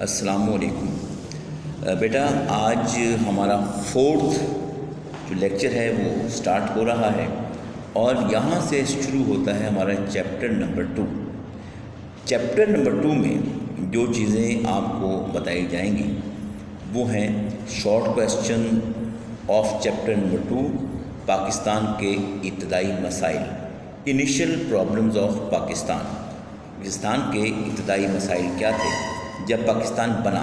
السلام علیکم بیٹا، آج ہمارا 4th جو لیکچر ہے وہ سٹارٹ ہو رہا ہے اور یہاں سے شروع ہوتا ہے ہمارا چیپٹر نمبر 2۔ چیپٹر نمبر 2 میں جو چیزیں آپ کو بتائی جائیں گی وہ ہیں short question of chapter number 2، Pakistan کے ابتدائی مسائل، initial problems of Pakistan. Pakistan کے ابتدائی مسائل کیا تھے؟ جب پاکستان بنا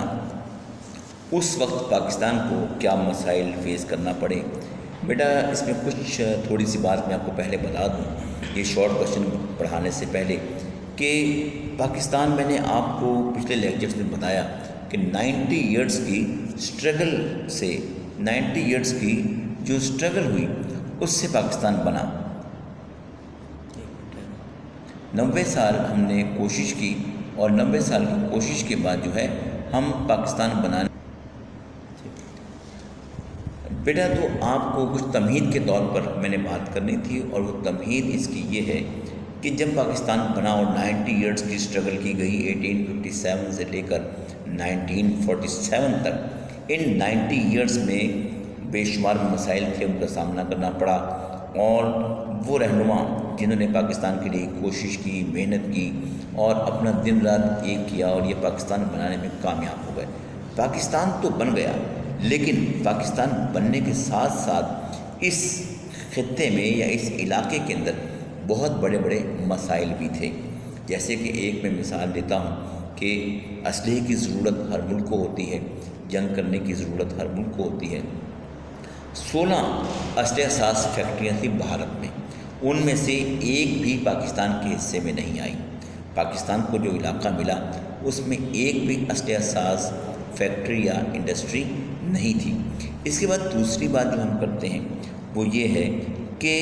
اس وقت پاکستان کو کیا مسائل فیس کرنا پڑے؟ بیٹا اس میں کچھ تھوڑی سی بات میں آپ کو پہلے بتا دوں، یہ شارٹ کویسچن پڑھانے سے پہلے، کہ پاکستان میں نے آپ کو پچھلے لیکچرز میں بتایا کہ 90 ایئرس کی اسٹرگل سے، 90 ایئرس کی جو اسٹرگل ہوئی اس سے پاکستان بنا۔ 90 سال ہم نے کوشش کی اور 90 سال کی کوشش کے بعد جو ہے ہم پاکستان بنانے۔ بیٹا تو آپ کو کچھ تمہید کے طور پر میں نے بات کرنی تھی، اور وہ تمہید اس کی یہ ہے کہ جب پاکستان بنا اور 90 ایئرس کی اسٹرگل کی گئی 1857 سے لے کر 1947 تک، ان 90 ایئرس میں بے شمار مسائل تھے، ان کا سامنا کرنا پڑا، اور وہ رہنما جنہوں نے پاکستان کے لیے کوشش کی، محنت کی اور اپنا دن رات ایک کیا اور یہ پاکستان بنانے میں کامیاب ہو گئے۔ پاکستان تو بن گیا، لیکن پاکستان بننے کے ساتھ ساتھ اس خطے میں یا اس علاقے کے اندر بہت بڑے بڑے مسائل بھی تھے۔ جیسے کہ ایک میں مثال دیتا ہوں کہ اسلحے کی ضرورت ہر ملک کو ہوتی ہے، جنگ کرنے کی ضرورت ہر ملک کو ہوتی ہے۔ 16 اسلحہ ساز فیکٹریاں تھیں بھارت میں، ان میں سے ایک بھی پاکستان کے حصے میں نہیں آئی۔ پاکستان کو جو علاقہ ملا اس میں ایک بھی اسلحہ ساز فیکٹری یا انڈسٹری نہیں تھی۔ اس کے بعد دوسری بات جو ہم کرتے ہیں وہ یہ ہے کہ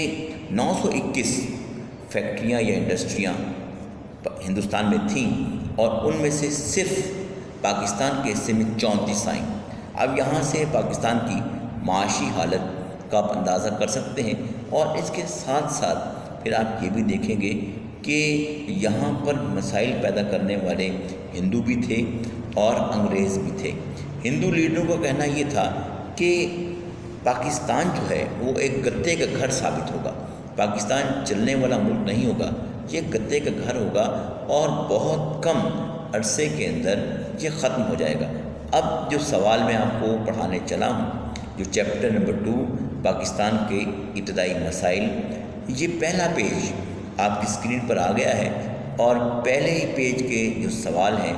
921 فیکٹریاں یا انڈسٹریاں ہندوستان میں تھیں، اور ان میں سے صرف پاکستان کے حصے میں 34 آئیں۔ اب یہاں سے پاکستان کی معاشی حالت کا آپ اندازہ کر سکتے ہیں، اور اس کے ساتھ ساتھ پھر آپ یہ بھی دیکھیں گے کہ یہاں پر مسائل پیدا کرنے والے ہندو بھی تھے اور انگریز بھی تھے۔ ہندو لیڈروں کا کہنا یہ تھا کہ پاکستان جو ہے وہ ایک گدے کا گھر ثابت ہوگا، پاکستان چلنے والا ملک نہیں ہوگا، یہ گدے کا گھر ہوگا اور بہت کم عرصے کے اندر یہ ختم ہو جائے گا۔ اب جو سوال میں آپ کو پڑھانے چلا ہوں، جو چیپٹر نمبر 2 پاکستان کے ابتدائی مسائل، یہ پہلا پیج آپ کی اسکرین پر آ گیا ہے، اور پہلے ہی پیج کے جو سوال ہیں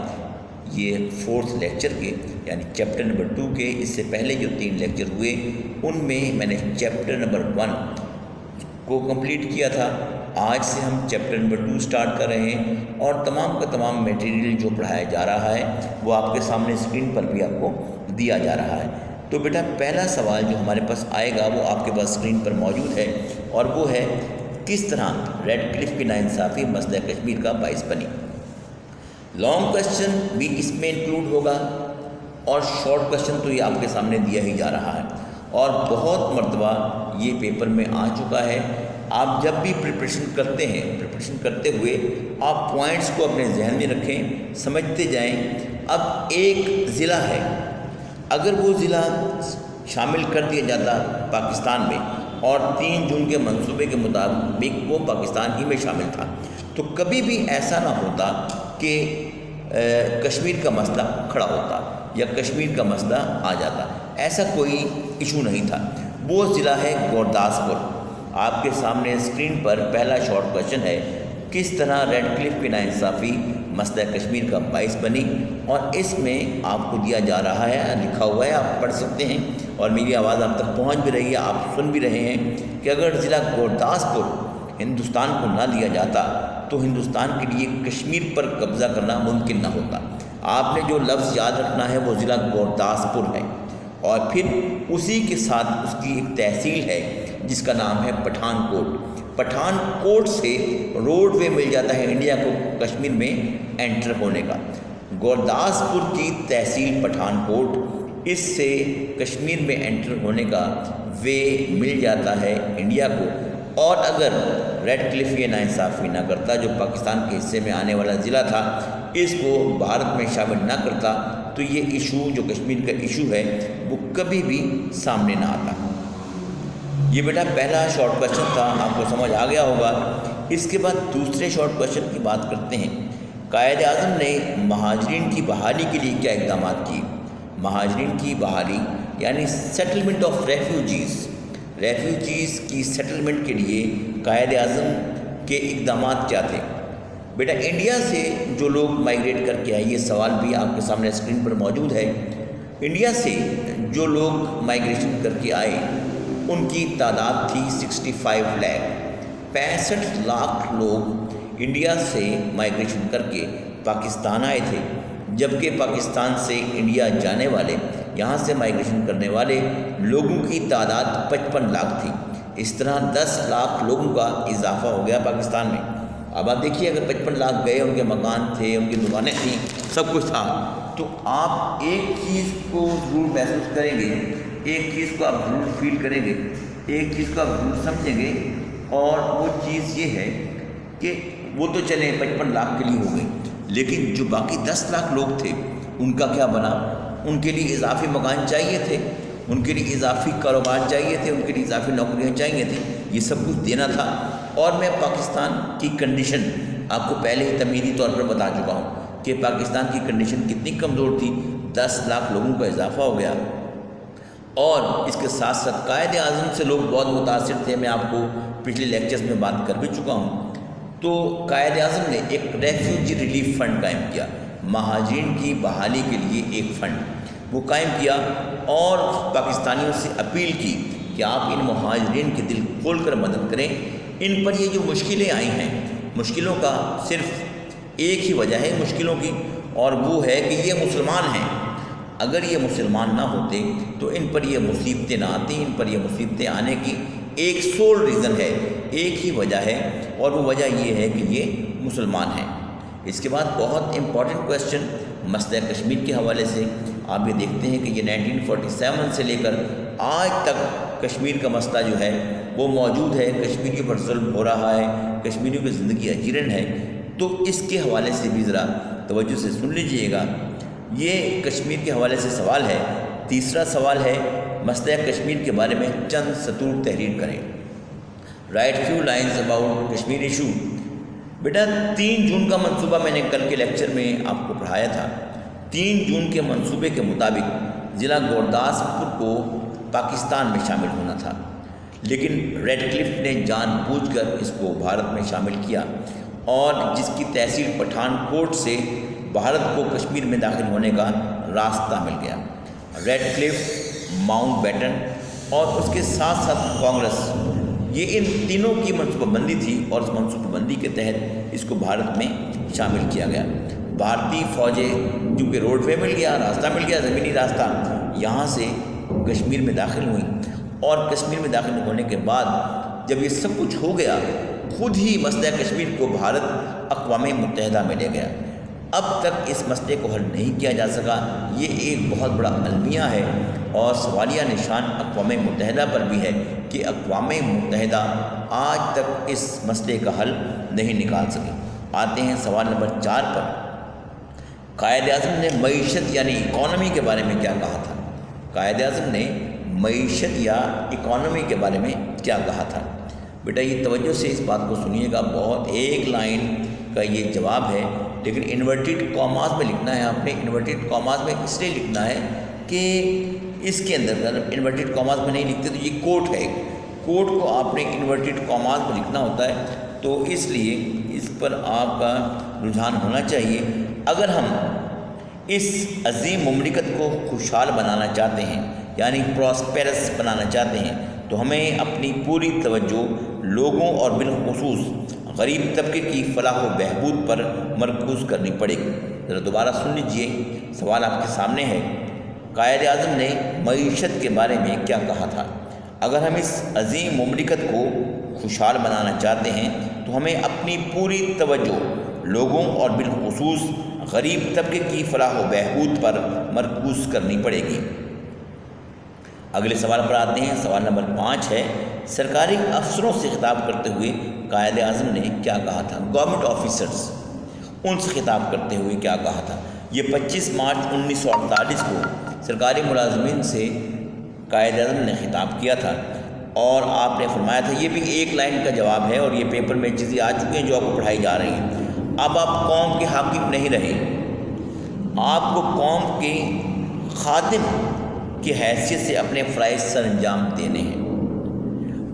یہ 4th لیکچر کے یعنی چیپٹر نمبر 2 کے، اس سے پہلے جو 3 لیکچر ہوئے ان میں نے چیپٹر نمبر 1 کو کمپلیٹ کیا تھا۔ آج سے ہم چیپٹر نمبر 2 سٹارٹ کر رہے ہیں، اور تمام کا تمام میٹیریل جو پڑھایا جا رہا ہے وہ آپ کے سامنے اسکرین پر بھی آپ کو دیا جا رہا ہے۔ تو بیٹا پہلا سوال جو ہمارے پاس آئے گا وہ آپ کے پاس اسکرین پر موجود ہے، اور وہ ہے کس طرح ریڈ کلف کی ناانصافی مسئلہ کشمیر کا باعث بنی۔ لانگ کویسچن بھی اس میں انکلوڈ ہوگا، اور شارٹ کویسچن تو یہ آپ کے سامنے دیا ہی جا رہا ہے، اور بہت مرتبہ یہ پیپر میں آ چکا ہے۔ آپ جب بھی پریپریشن کرتے ہیں، پریپریشن کرتے ہوئے آپ پوائنٹس کو اپنے ذہن میں رکھیں، سمجھتے جائیں۔ اب ایک ضلع ہے، اگر وہ ضلع شامل کر دیا جاتا پاکستان میں، اور 3 جون کے منصوبے کے مطابق وہ پاکستان ہی میں شامل تھا، تو کبھی بھی ایسا نہ ہوتا کہ کشمیر کا مسئلہ کھڑا ہوتا یا کشمیر کا مسئلہ آ جاتا، ایسا کوئی ایشو نہیں تھا۔ وہ ضلع ہے گورداسپور۔ آپ کے سامنے اسکرین پر پہلا شارٹ کویسچن ہے، کس طرح ریڈ کلف کی ناانصافی مسئلہ کشمیر کا باعث بنی، اور اس میں آپ کو دیا جا رہا ہے، لکھا ہوا ہے، آپ پڑھ سکتے ہیں، اور میری آواز آپ تک پہنچ بھی رہی ہے، آپ سن بھی رہے ہیں کہ اگر ضلع گورداسپور ہندوستان کو نہ دیا جاتا تو ہندوستان کے لیے کشمیر پر قبضہ کرنا ممکن نہ ہوتا۔ آپ نے جو لفظ یاد رکھنا ہے وہ ضلع گورداسپور ہے، اور پھر اسی کے ساتھ اس کی ایک تحصیل ہے جس کا نام ہے پٹھان کوٹ۔ پٹھان کوٹ سے روڈ وے مل جاتا ہے انڈیا کو کشمیر میں انٹر ہونے کا۔ گورداسپور کی تحصیل پٹھان کوٹ، اس سے کشمیر میں انٹر ہونے کا وے مل جاتا ہے انڈیا کو، اور اگر ریڈ کلف یہ ناانصافی نہ کرتا، جو پاکستان کے حصے میں آنے والا ضلع تھا اس کو بھارت میں شامل نہ کرتا، تو یہ ایشو جو کشمیر کا ایشو ہے وہ کبھی بھی سامنے نہ آتا۔ یہ بیٹا پہلا شارٹ کویشچن تھا، آپ کو سمجھ آ گیا ہوگا۔ اس کے بعد دوسرے شارٹ کویشچن کی بات کرتے ہیں۔ قائد اعظم نے مہاجرین کی بحالی کے لیے کیا اقدامات کیے؟ مہاجرین کی بحالی یعنی سیٹلمنٹ آف ریفیوجیز کی سیٹلمنٹ کے لیے قائد اعظم کے اقدامات کیا تھے؟ بیٹا انڈیا سے جو لوگ مائیگریٹ کر کے آئے، یہ سوال بھی آپ کے سامنے اسکرین پر موجود ہے۔ انڈیا سے جو لوگ مائیگریشن کر کے آئے ان کی تعداد تھی 65 لاکھ، 65 لاکھ لوگ انڈیا سے مائیگریشن کر کے پاکستان آئے تھے، جبکہ پاکستان سے انڈیا جانے والے، یہاں سے مائیگریشن کرنے والے لوگوں کی تعداد 55 لاکھ تھی۔ اس طرح 10 لاکھ لوگوں کا اضافہ ہو گیا پاکستان میں۔ اب آپ دیکھیے، اگر 55 لاکھ گئے، ان کے مکان تھے، ان کی دکانیں تھیں، سب کچھ تھا، تو آپ ایک چیز کو ضرور محسوس کریں گے، ایک چیز کو آپ ضرور فیل کریں گے، ایک چیز کو آپ ضرور سمجھیں گے، اور وہ چیز یہ ہے کہ وہ تو چلے 55 لاکھ کے لیے ہو گئی، لیکن جو باقی 10 لاکھ لوگ تھے ان کا کیا بنا؟ ان کے لیے اضافی مکان چاہیے تھے، ان کے لیے اضافی کاروبار چاہیے تھے، ان کے لیے اضافی نوکریاں چاہیے تھیں، یہ سب کچھ دینا تھا۔ اور میں پاکستان کی کنڈیشن آپ کو پہلے ہی تمہیدی طور پر بتا چکا ہوں کہ پاکستان کی کنڈیشن کتنی کمزور تھی۔ 10 لاکھ لوگوں کا اضافہ ہو گیا، اور اس کے ساتھ ساتھ قائد اعظم سے لوگ بہت متاثر تھے، میں آپ کو پچھلے لیکچرز میں بات کر بھی چکا ہوں۔ تو قائد اعظم نے ایک ریفیوجی ریلیف فنڈ قائم کیا، مہاجرین کی بحالی کے لیے ایک فنڈ وہ قائم کیا، اور پاکستانیوں سے اپیل کی کہ آپ ان مہاجرین کے دل کھول کر مدد کریں۔ ان پر یہ جو مشکلیں آئی ہیں، مشکلوں کا صرف ایک ہی وجہ ہے مشکلوں کی، اور وہ ہے کہ یہ مسلمان ہیں۔ اگر یہ مسلمان نہ ہوتے تو ان پر یہ مصیبتیں نہ آتی۔ ان پر یہ مصیبتیں آنے کی ایک سول ریزن ہے، ایک ہی وجہ ہے، اور وہ وجہ یہ ہے کہ یہ مسلمان ہیں۔ اس کے بعد بہت امپورٹنٹ کویسچن مسئلہ کشمیر کے حوالے سے آپ یہ دیکھتے ہیں کہ یہ 1947 سے لے کر آج تک کشمیر کا مسئلہ جو ہے وہ موجود ہے، کشمیریوں پر ظلم ہو رہا ہے، کشمیریوں کی زندگی اجیرن ہے۔ تو اس کے حوالے سے بھی ذرا توجہ سے سن لیجئے گا۔ یہ کشمیر کے حوالے سے سوال ہے۔ تیسرا سوال ہے، مسئلہ کشمیر کے بارے میں چند سطور تحریر کریں۔ Write few lines about Kashmir issue. بیٹا 3 جون کا منصوبہ میں نے کل کے لیکچر میں آپ کو پڑھایا تھا۔ 3 جون کے منصوبے کے مطابق ضلع گورداسپور کو پاکستان میں شامل ہونا تھا، لیکن ریڈ کلف نے جان بوجھ کر اس کو بھارت میں شامل کیا، اور جس کی تحصیل پٹھان کوٹ سے بھارت کو کشمیر میں داخل ہونے کا راستہ مل گیا۔ ریڈ کلف، ماؤنٹ بیٹن اور اس کے ساتھ ساتھ کانگریس، یہ ان تینوں کی منصوبہ بندی تھی، اور اس منصوبہ بندی کے تحت اس کو بھارت میں شامل کیا گیا۔ بھارتی فوجیں کیونکہ روڈ وے مل گیا، راستہ مل گیا، زمینی راستہ، یہاں سے کشمیر میں داخل ہوئیں، اور کشمیر میں داخل ہونے کے بعد جب یہ سب کچھ ہو گیا، خود ہی مسئلہ کشمیر کو بھارت اقوام متحدہ میں لے گیا۔ اب تک اس مسئلے کو حل نہیں کیا جا سکا۔ یہ ایک بہت بڑا المیہ ہے، اور سوالیہ نشان اقوام متحدہ پر بھی ہے کہ اقوام متحدہ آج تک اس مسئلے کا حل نہیں نکال سکے۔ آتے ہیں سوال نمبر 4 پر۔ قائد اعظم نے معیشت یعنی اکانومی کے بارے میں کیا کہا تھا؟ قائد اعظم نے معیشت یا اکانومی کے بارے میں کیا کہا تھا؟ بیٹا یہ توجہ سے اس بات کو سنیے گا، بہت ایک لائن کا یہ جواب ہے، لیکن انورٹڈ کاماز میں لکھنا ہے آپ نے۔ انورٹڈ کاماز میں اس لیے لکھنا ہے کہ اس کے اندر اگر انورٹڈ کاماز میں نہیں لکھتے تو یہ کوٹ ہے، کوٹ کو آپ نے انورٹڈ کاماز میں لکھنا ہوتا ہے، تو اس لیے اس پر آپ کا رجحان ہونا چاہیے۔ اگر ہم اس عظیم مملکت کو خوشحال بنانا چاہتے ہیں، یعنی پراسپیرس بنانا چاہتے ہیں، تو ہمیں اپنی پوری توجہ لوگوں اور بالخصوص غریب طبقے کی فلاح و بہبود پر مرکوز کرنی پڑے گی۔ ذرا دوبارہ سن لیجئے، سوال آپ کے سامنے ہے۔ قائد اعظم نے معیشت کے بارے میں کیا کہا تھا؟ اگر ہم اس عظیم مملکت کو خوشحال بنانا چاہتے ہیں تو ہمیں اپنی پوری توجہ لوگوں اور بالخصوص غریب طبقے کی فلاح و بہبود پر مرکوز کرنی پڑے گی۔ اگلے سوال پر آتے ہیں. سوال نمبر 5 ہے، سرکاری افسروں سے خطاب کرتے ہوئے قائد اعظم نے کیا کہا تھا؟ گورنمنٹ آفیسرز، ان سے خطاب کرتے ہوئے کیا کہا تھا؟ یہ 25 مارچ 1948 کو سرکاری ملازمین سے قائد اعظم نے خطاب کیا تھا، اور آپ نے فرمایا تھا، یہ بھی ایک لائن کا جواب ہے، اور یہ پیپر میں چیزیں آ چکی ہیں جو آپ کو پڑھائی جا رہی ہیں. اب آپ قوم کے حاکم نہیں رہے، آپ کو قوم کے خادم کی حیثیت سے اپنے فرائض سر انجام دینے ہیں.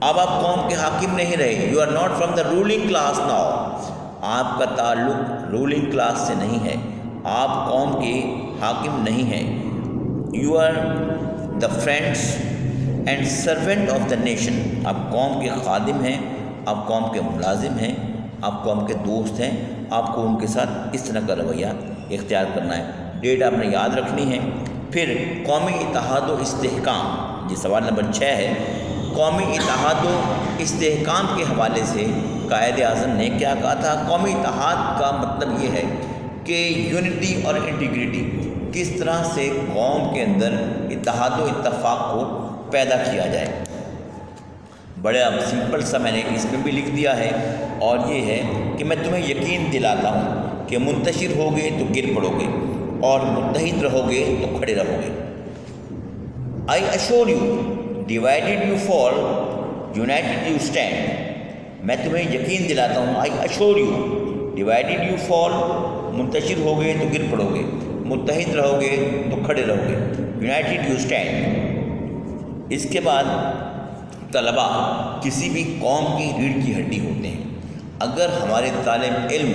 اب آپ قوم کے حاکم نہیں رہے. You are not from the ruling class now. آپ کا تعلق رولنگ کلاس سے نہیں ہے، آپ قوم کے حاکم نہیں ہیں. You are the friends and servant of the nation. آپ قوم کے خادم ہیں، آپ قوم کے ملازم ہیں، آپ قوم کے دوست ہیں. آپ کو ان کے ساتھ اس طرح کا رویہ اختیار کرنا ہے. ڈیٹ آپ نے یاد رکھنی ہے. پھر قومی اتحاد و استحکام، یہ سوال نمبر 6 ہے. قومی اتحاد و استحکام کے حوالے سے قائد اعظم نے کیا کہا تھا؟ قومی اتحاد کا مطلب یہ ہے کہ یونٹی اور انٹیگریٹی، کس طرح سے قوم کے اندر اتحاد و اتفاق کو پیدا کیا جائے. بڑا سمپل سا میں نے اس میں بھی لکھ دیا ہے، اور یہ ہے کہ میں تمہیں یقین دلاتا ہوں کہ منتشر ہوگے تو گر پڑو گے، اور متحد رہو گے تو کھڑے رہو گے. I assure you, divided you fall, united you stand. میں تمہیں یقین دلاتا ہوں، I assure you, divided you fall، منتشر ہوگے تو گر پڑو گے، متحد رہو گے تو کھڑے رہو گے، united you stand. اس کے بعد طلباء کسی بھی قوم کی ریڑھ کی ہڈی ہوتے ہیں. اگر ہمارے طالب علم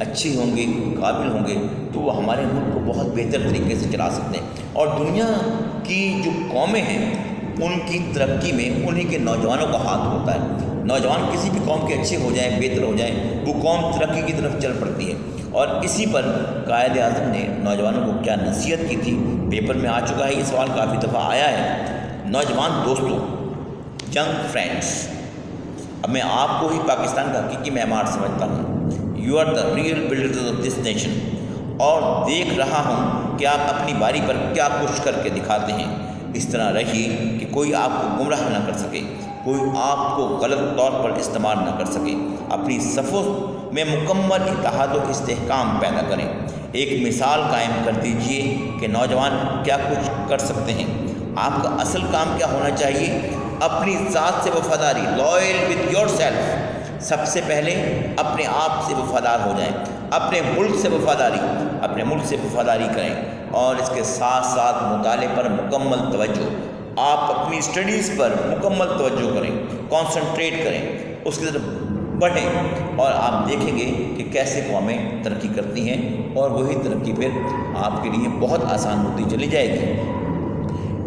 اچھے ہوں گے، قابل ہوں گے، تو وہ ہمارے ملک کو بہت بہتر طریقے سے چلا سکتے ہیں. اور دنیا کی جو قومیں ہیں ان کی ترقی میں انہی کے نوجوانوں کا ہاتھ ہوتا ہے. نوجوان کسی بھی قوم کے اچھے ہو جائیں، بہتر ہو جائیں، وہ قوم ترقی کی طرف چل پڑتی ہے. اور اسی پر قائد اعظم نے نوجوانوں کو کیا نصیحت کی تھی؟ پیپر میں آ چکا ہے، یہ سوال کافی دفعہ آیا ہے. نوجوان دوستوں، ینگ فرینڈس، اب میں آپ کو ہی پاکستان کا حقیقی معمار سمجھتا ہوں. You are the real builders of this nation. اور دیکھ رہا ہوں کہ آپ اپنی باری پر کیا کچھ کر کے دکھاتے ہیں. اس طرح رہیے کہ کوئی آپ کو گمراہ نہ کر سکے، کوئی آپ کو غلط طور پر استعمال نہ کر سکے. اپنی صفوں میں مکمل اتحاد و استحکام پیدا کریں. ایک مثال قائم کر دیجئے کہ نوجوان کیا کچھ کر سکتے ہیں. آپ کا اصل کام کیا ہونا چاہیے؟ اپنی ذات سے وفاداری، لائل وتھ یور سیلف. سب سے پہلے اپنے آپ سے وفادار ہو جائیں. اپنے ملک سے وفاداری کریں، اور اس کے ساتھ ساتھ مطالعے پر مکمل توجہ. آپ اپنی اسٹڈیز پر مکمل توجہ کریں، کانسنٹریٹ کریں، اس کی طرف بڑھیں، اور آپ دیکھیں گے کہ کیسے قومیں ترقی کرتی ہیں، اور وہی ترقی پھر آپ کے لیے بہت آسان ہوتی چلی جائے گی.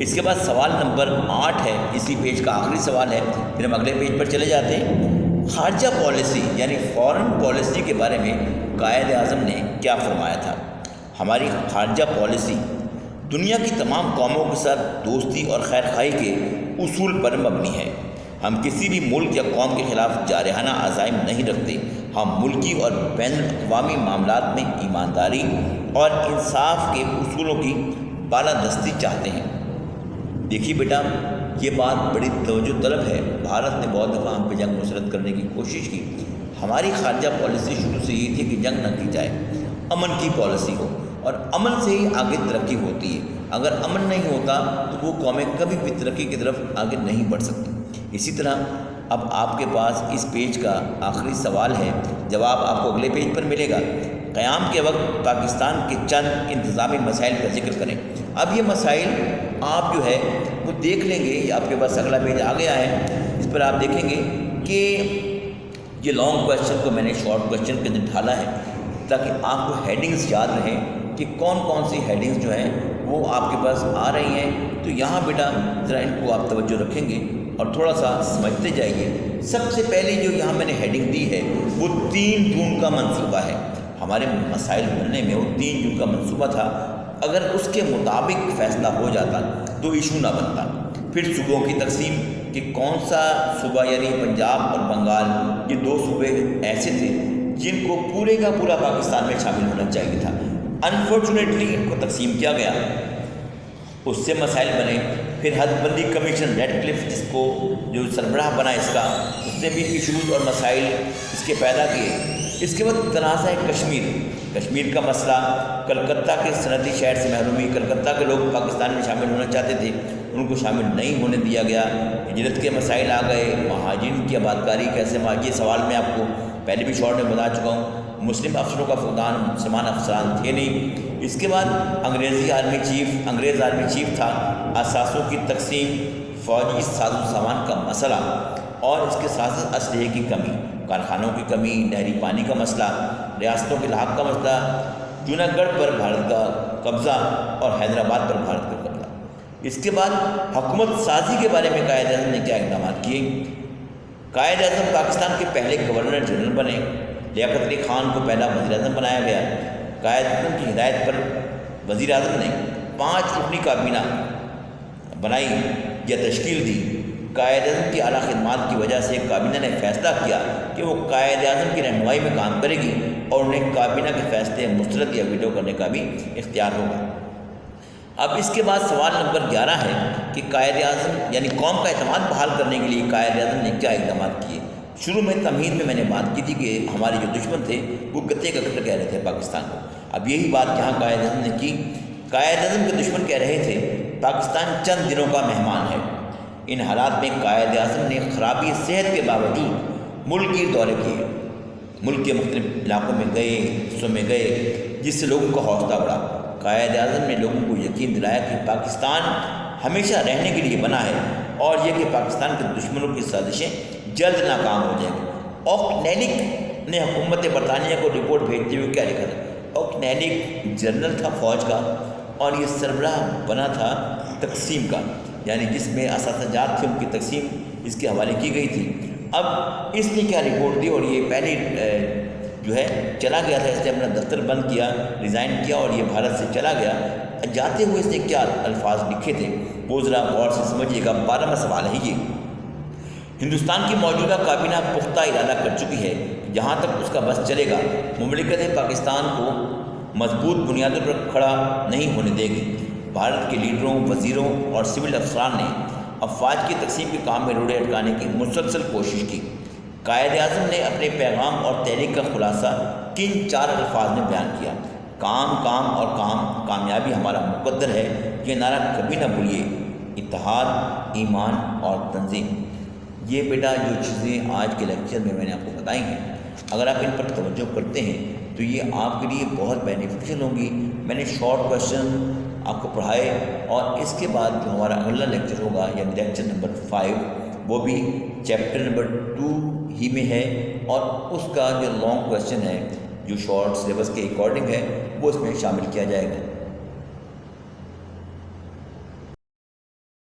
اس کے بعد سوال نمبر 8 ہے، اسی پیج کا آخری سوال ہے. پھر ہم اگلے پیج پر چلے جاتے ہیں. خارجہ پالیسی یعنی فارن پالیسی کے بارے میں قائد اعظم نے کیا فرمایا تھا؟ ہماری خارجہ پالیسی دنیا کی تمام قوموں کے ساتھ دوستی اور خیر خواہی کے اصول پر مبنی ہے. ہم کسی بھی ملک یا قوم کے خلاف جارحانہ عزائم نہیں رکھتے. ہم ملکی اور بین الاقوامی معاملات میں ایمانداری اور انصاف کے اصولوں کی بالادستی چاہتے ہیں. دیکھیے بیٹا، یہ بات بڑی توجہ طلب ہے. بھارت نے بہت دفعہ ہم پہ جنگ مسلط کرنے کی کوشش کی. ہماری خارجہ پالیسی شروع سے یہ تھی کہ جنگ نہ کی جائے، امن کی پالیسی ہو، اور امن سے ہی آگے ترقی ہوتی ہے. اگر امن نہیں ہوتا تو وہ قومیں کبھی بھی ترقی کی طرف آگے نہیں بڑھ سکتی. اسی طرح اب آپ کے پاس اس پیج کا آخری سوال ہے، جواب آپ کو اگلے پیج پر ملے گا. قیام کے وقت پاکستان کے چند انتظامی مسائل کا ذکر کریں. اب یہ مسائل آپ جو ہے وہ دیکھ لیں گے. یہ آپ کے پاس اگلا پیج آ گیا ہے، اس پر آپ دیکھیں گے کہ یہ لانگ کویشچن کو میں نے شارٹ کویشچن کے اندر ڈھالا ہے تاکہ آپ کو ہیڈنگز یاد رہیں کہ کون کون سی ہیڈنگز جو ہیں وہ آپ کے پاس آ رہی ہیں. تو یہاں بیٹا ذرا ان کو آپ توجہ رکھیں گے اور تھوڑا سا سمجھتے جائیے. سب سے پہلے جو یہاں میں نے ہیڈنگ دی ہے وہ 3 جون کا منصوبہ ہے. ہمارے مسائل بننے میں وہ 3 جون کا منصوبہ تھا. اگر اس کے مطابق فیصلہ ہو جاتا تو ایشو نہ بنتا. پھر صوبوں کی تقسیم کہ کون سا صوبہ یعنی پنجاب اور بنگال، یہ 2 صوبے ایسے تھے جن کو پورے کا پورا پاکستان میں شامل ہونا چاہیے تھا. انفارچونیٹلی ان کو تقسیم کیا گیا، اس سے مسائل بنے. پھر حد بندی کمیشن ریڈ کلف جس کو جو سربراہ بنا اس کا، اس نے بھی ایشوز اور مسائل اس کے پیدا کیے۔ اس کے بعد تنازع کشمیر کا مسئلہ، کلکتہ کے صنعتی شہر سے محرومی، کلکتہ کے لوگ پاکستان میں شامل ہونا چاہتے تھے، ان کو شامل نہیں ہونے دیا گیا۔ ہجرت کے مسائل آ گئے، مہاجرین کی آبادکاری کیسے، یہ سوال میں آپ کو پہلے بھی شارٹ میں بتا چکا ہوں۔ مسلم افسروں کا فقدان، مسلمان افسران تھے نہیں۔ اس کے بعد انگریز آرمی چیف تھا، اثاثوں کی تقسیم، فوجی ساز و سامان کا مسئلہ، اور اس کے ساتھ ساتھ اسلحے کی کمی، کارخانوں کی کمی، نہری پانی کا مسئلہ، ریاستوں کے لحاق کا مسئلہ، جوناگڑھ پر بھارت کا قبضہ اور حیدرآباد پر بھارت کا قبضہ۔ اس کے بعد حکومت سازی کے بارے میں قائد اعظم نے کیا اقدامات کیے؟ قائد اعظم پاکستان کے پہلے گورنر جنرل بنے، لیاقت علی خان کو پہلا وزیر اعظم بنایا گیا۔ قائد اعظم کی ہدایت پر وزیر اعظم نے 5 رکنی کابینہ بنائی یا تشکیل دی۔ قائد اعظم کی اعلیٰ خدمات کی وجہ سے کابینہ نے فیصلہ کیا کہ وہ قائد اعظم کی رہنمائی میں کام کرے گی اور انہیں کابینہ کے فیصلے مسترد یا ویٹو کرنے کا بھی اختیار ہوگا۔ اب اس کے بعد سوال نمبر 11 ہے کہ قائد اعظم یعنی قوم کا اعتماد بحال کرنے کے لیے قائد اعظم نے کیا اقدامات کیے؟ شروع میں تمہید میں نے بات کی تھی کہ ہمارے جو دشمن تھے وہ گتے کا گٹر کہہ رہے تھے پاکستان کو۔ اب یہی بات یہاں قائد اعظم نے کی۔ قائد اعظم کے دشمن کہہ رہے تھے پاکستان چند دنوں کا مہمان ہے۔ ان حالات میں قائد اعظم نے خرابی صحت کے باوجود ملک کے دورے کیے، ملک کے مختلف علاقوں میں گئے، حصوں میں گئے، جس سے لوگوں کا حوصلہ بڑھا۔ قائد اعظم نے لوگوں کو یقین دلایا کہ پاکستان ہمیشہ رہنے کے لیے بنا ہے اور یہ کہ پاکستان کے دشمنوں کی سازشیں جلد ناکام ہو جائیں گی۔ اوکنینک نے حکومت برطانیہ کو رپورٹ بھیجتے ہوئے کیا لکھا تھا؟ اوکنینک جنرل تھا فوج کا اور یہ سربراہ بنا تھا تقسیم کا، یعنی جس میں اساتذات تھے ان کی تقسیم اس کے حوالے کی گئی تھی۔ اب اس نے کیا رپورٹ دی اور یہ پہلی جو ہے چلا گیا تھا، اس نے اپنا دفتر بند کیا، ریزائن کیا اور یہ بھارت سے چلا گیا۔ جاتے ہوئے اس نے کیا الفاظ لکھے تھے وہ ذرا غور سے سمجھیے گا۔ 12واں سوال ہے یہ، ہندوستان کی موجودہ کابینہ پختہ ارادہ کر چکی ہے جہاں تک اس کا بس چلے گا مملکت پاکستان کو مضبوط بنیادوں پر کھڑا نہیں ہونے دے گی۔ بھارت کے لیڈروں، وزیروں اور سول افسران نے افواج کی تقسیم کے کام میں روڑے اٹکانے کی مسلسل کوشش کی۔ قائد اعظم نے اپنے پیغام اور تحریک کا خلاصہ کن 4 الفاظ میں بیان کیا؟ کام، کام اور کام، کامیابی ہمارا مقدر ہے، یہ نعرہ کبھی نہ بھولیے۔ اتحاد، ایمان اور تنظیم، یہ بیٹا جو چیزیں آج کے لیکچر میں نے آپ کو بتائی ہیں، اگر آپ ان پر توجہ کرتے ہیں تو یہ آپ کے لیے بہت بینیفیشل ہوں گی۔ میں نے شارٹ کویشچن آپ کو پڑھائے اور اس کے بعد جو ہمارا اگلا لیکچر ہوگا یعنی لیکچر نمبر 5 وہ بھی چیپٹر نمبر 2 ہی میں ہے اور اس کا جو لانگ کویشچن ہے جو شارٹ سلیبس کے اکارڈنگ ہے وہ اس میں شامل کیا جائے گا۔